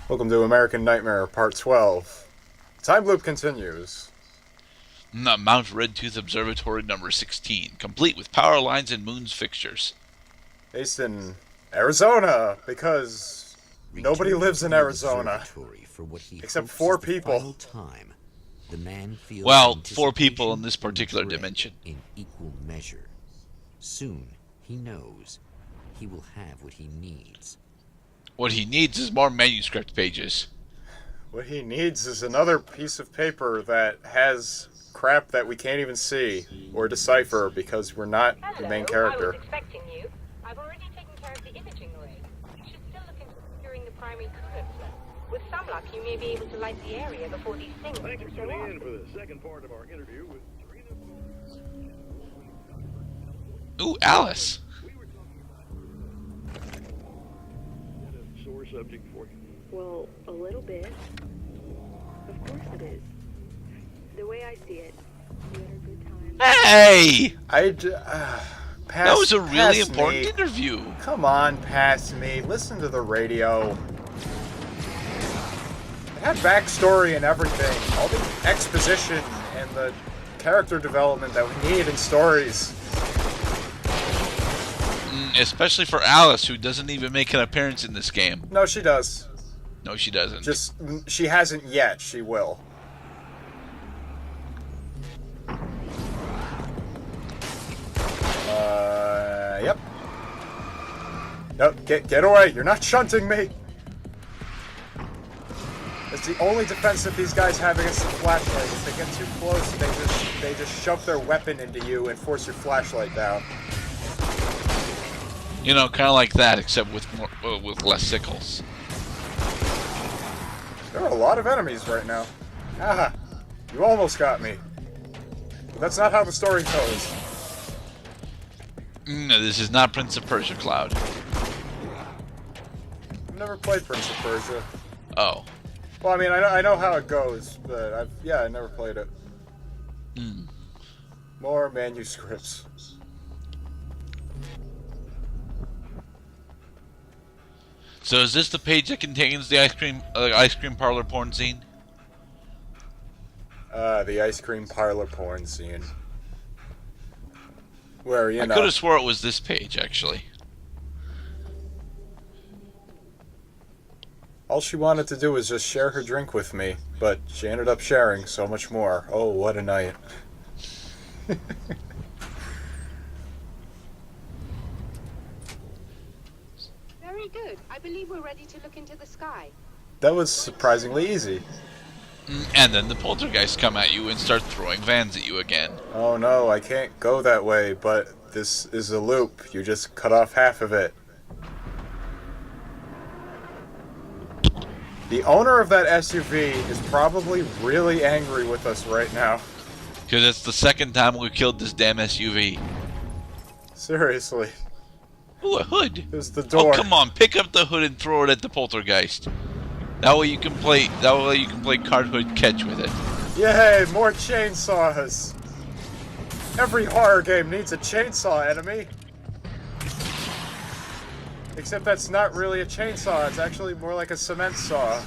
Welcome to American Nightmare, Part 12. Time loop continues. Mount Redtooth Observatory number 16, complete with power lines and moon's fixtures. Based in Arizona, because nobody lives in Arizona. For what he Except hopes 4 is the people. final time, the man feels Well, 4 people in anticipation this and particular dread dimension. in equal measure. Soon, he knows he will have what he needs. What he needs is more manuscript pages. What he needs is another piece of paper that has crap that we can't even see or decipher because we're not the main character. I was expecting you. I've already taken care of the imaging array. You should still look into securing the primary coolant flow. With some luck, you may be able to light the area before these things Thanks for show tuning up. in for the second part of our interview with Serena. Ooh, Alice. We were talking about a sore subject for you. Well, a little bit. Of course it is. The way I see it, you had a good time. Hey! Pass, That was a really pass important me. interview. Come on, pass me. Listen to the radio. It had backstory and everything. All the exposition and the character development that we need in stories. Especially for Alice, who doesn't even make an appearance in this game. No, she does. No, she doesn't. Just, she hasn't yet. She will. Yep. Nope, get away. You're not shunting me. That's the only defense that these guys have against the flashlight. If they get too close, they just shove their weapon into you and force your flashlight down. You know, kind of like that, except with with less sickles. There are a lot of enemies right now. Aha! You almost got me. But that's not how the story goes. No, this is not Prince of Persia, Cloud. I've never played Prince of Persia. Oh. Well, I mean, I know how it goes, but I never played it. More manuscripts. So is this the page that contains the ice cream parlor porn scene? The ice cream parlor porn scene. Where, you I know... could have swore it was this page, actually. All she wanted to do was just share her drink with me, but she ended up sharing so much more. Oh, what a night. Very good. I believe we're ready to look into the sky. That was surprisingly easy. And then the poltergeists come at you and start throwing vans at you again. Oh no, I can't go that way, but this is a loop. You just cut off half of it. The owner of that SUV is probably really angry with us right now. Because it's the second time we killed this damn SUV. Seriously. Ooh, a hood. There's the door. Oh, come on, pick up the hood and throw it at the poltergeist. That way you can play card hood catch with it. Yay, more chainsaws. Every horror game needs a chainsaw enemy. Except that's not really a chainsaw, it's actually more like a cement saw.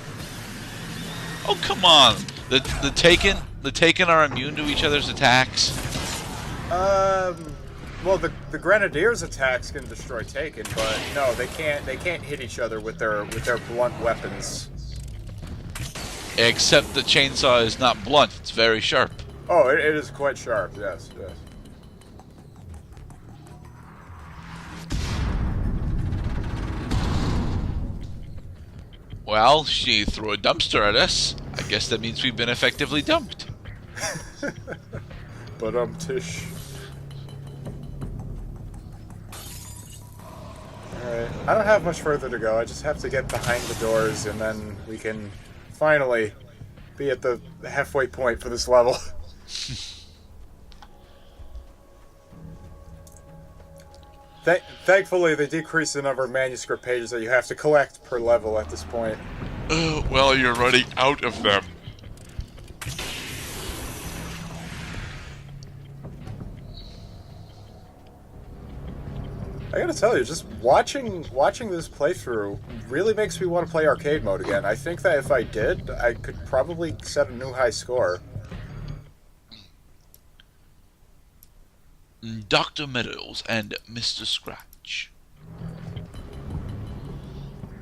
Oh, come on. The Taken are immune to each other's attacks. Well, the Grenadiers' attacks can destroy Taken, but no, they can't hit each other with their blunt weapons. Except the chainsaw is not blunt, it's very sharp. Oh, it is quite sharp, yes, yes. Well, she threw a dumpster at us. I guess that means we've been effectively dumped. But tish. Alright, I don't have much further to go. I just have to get behind the doors and then we can finally be at the halfway point for this level. Thankfully, they decreased the number of manuscript pages that you have to collect per level at this point. Well, you're running out of them. I gotta tell you, just watching this playthrough really makes me want to play arcade mode again. I think that if I did, I could probably set a new high score. Dr. Meadows and Mister Scr-tch.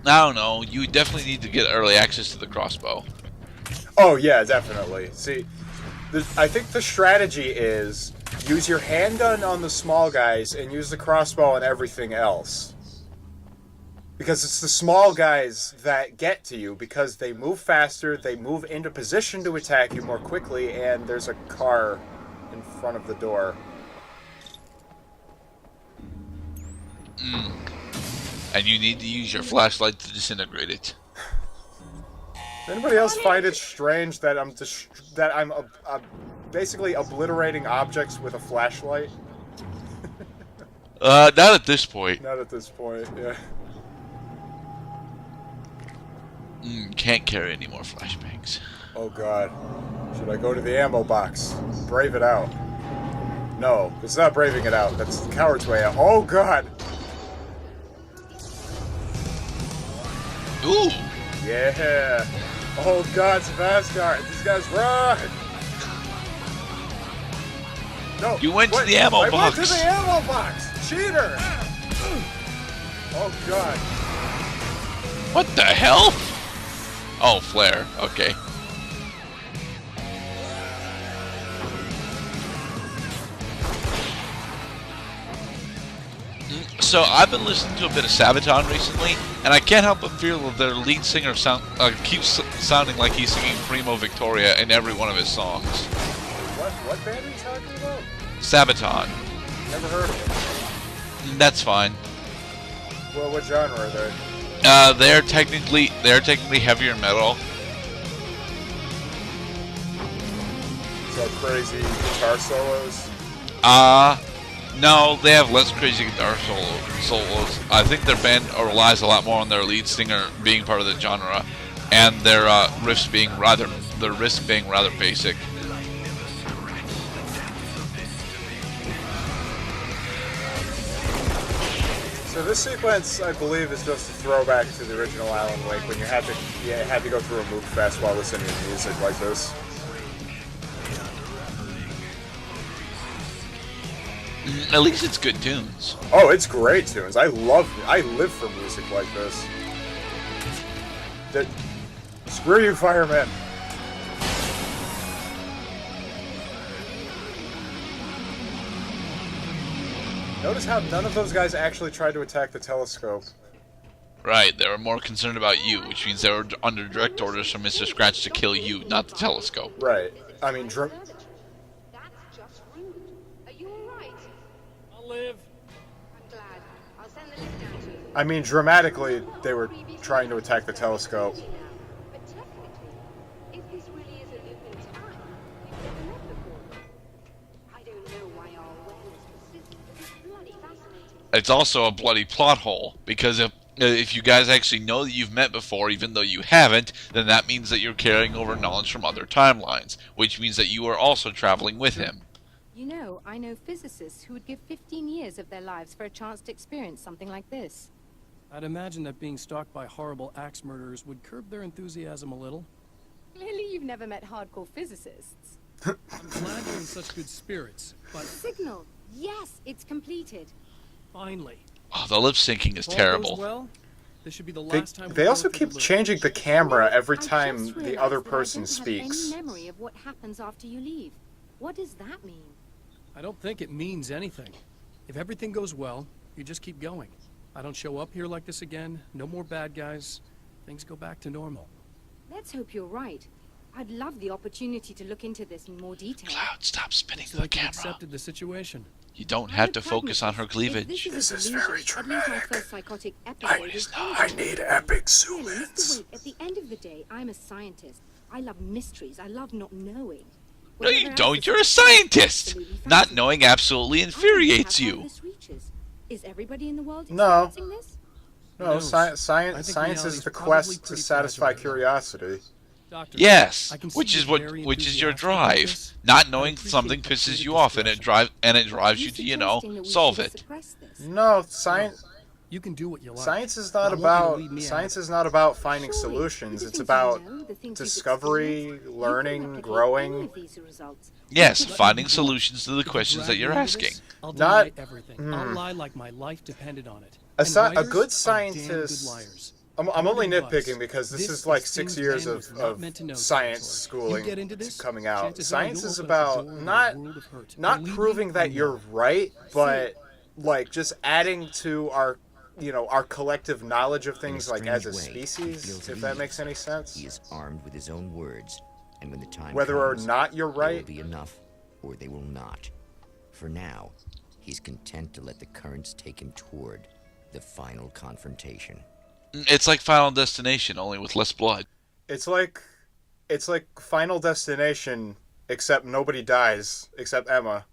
I don't know. You definitely need to get early access to the crossbow. Oh yeah, definitely. See, I think the strategy is use your handgun on the small guys and use the crossbow on everything else. Because it's the small guys that get to you because they move faster, they move into position to attack you more quickly, and there's a car in front of the door. And you need to use your flashlight to disintegrate it. Does anybody else find it strange that I'm basically obliterating objects with a flashlight? Not at this point. Not at this point, yeah. Can't carry any more flashbangs. Oh god. Should I go to the ammo box? Brave it out. No, it's not braving it out. That's the coward's way out. Oh god! Ooh! Yeah! Oh god, it's a fast car. These guys run! No! You went to the ammo box! I went to the ammo box! Cheater! Oh god. What the hell? Oh, flare. Okay. So I've been listening to a bit of Sabaton recently, and I can't help but feel that their lead singer keeps sounding like he's singing Primo Victoria in every one of his songs. What band are you talking about? Sabaton. Never heard of it. That's fine. Well, what genre are they? They're technically heavier metal. So crazy guitar solos? No, they have less crazy guitar solos. I think their band relies a lot more on their lead singer being part of the genre, and their riffs being rather basic. So this sequence, I believe, is just a throwback to the original Alan Wake when you had to go through a move fest while listening to music like this. At least it's good tunes. Oh, it's great tunes. I live for music like this. Screw you, fireman. Notice how none of those guys actually tried to attack the telescope. Right, they were more concerned about you, which means they were under direct orders from Mister Scr-tch to kill you, not the telescope. Right. I mean, That's just rude. Are you alright? I'll live. I'm glad. I'll send the list down to you. I mean, dramatically, they were trying to attack the telescope. But technically, if this really is a loop in time, we've never met before. I don't know why our awareness persists, but it's bloody fascinating. It's also a bloody plot hole, because if you guys actually know that you've met before, even though you haven't, then that means that you're carrying over knowledge from other timelines, which means that you are also traveling with him. You know, I know physicists who would give 15 years of their lives for a chance to experience something like this. I'd imagine that being stalked by horrible axe murderers would curb their enthusiasm a little. Clearly you've never met hardcore physicists. I'm glad you're in such good spirits, but Signal! Yes, it's completed. finally. Oh, the lip syncing is If all goes terrible. well, this should be the last time They we also go through keep the loop. changing the camera every I just time the realized other that person I don't speaks. have any memory of what happens after you leave. What does that mean? I don't think it means anything. If everything goes well, you just keep going. I don't show up here like this again, no more bad guys. Things go back to normal. Let's hope you're right. I'd love the opportunity to look into this in more detail. Cloud, stop spinning Looks the like you camera. accepted the situation. You don't I'm have a to focus on her pragmatist. cleavage. If This this is is a very delusion, at least my dramatic. first psychotic episode is I need epic zoom Really, ins. Mr. Wake, at the end of the day, I'm a scientist. I love mysteries. I love not knowing. No, you Whatever don't. else You're a is scientist. absolutely Not fascinating. knowing absolutely I think infuriates we have you. this reaches. Is everybody in the world No. experiencing this? No, knows? I think science is reality's the probably quest to pretty satisfy fragile right now. curiosity. Doctor, Yes, I can see which is you're what very which is your enthusiastic about drive. this. Not I knowing appreciate something how pisses creative you this off, and it drives you to, suggesting that we solve should it. suppress this? No, science. You can do what you like. Science is not I want you to about leave me out science of it. is not about finding Surely, solutions. the It's things about you know, the things you've discovery, experienced, you can learning, replicate any growing. of these results. Yes, Let me finding be blunt. solutions to the If you questions drag that me you're into asking. this, I'll Not- deny everything. I'll lie like my life depended on it. A And sci- a liars good are scientist- damn good liars. I'm Word only of advice. nitpicking because this is This like is 6 things years man of, was not meant to know science territory. schooling You get into this, coming out. chances are Science you'll is open up the about door to a not world of hurt. not Believe me, proving that I you're know. right, but like just adding to our our collective knowledge of things like as a strange way, he species, feels if at that ease. makes any sense. He is armed with his own words, and when the time Whether or comes, not you're they right, will be enough, or they will not. For now, he's content to let the currents take him toward the final confrontation. It's like Final Destination, only with less blood. it's like Final Destination, except nobody dies except Emma.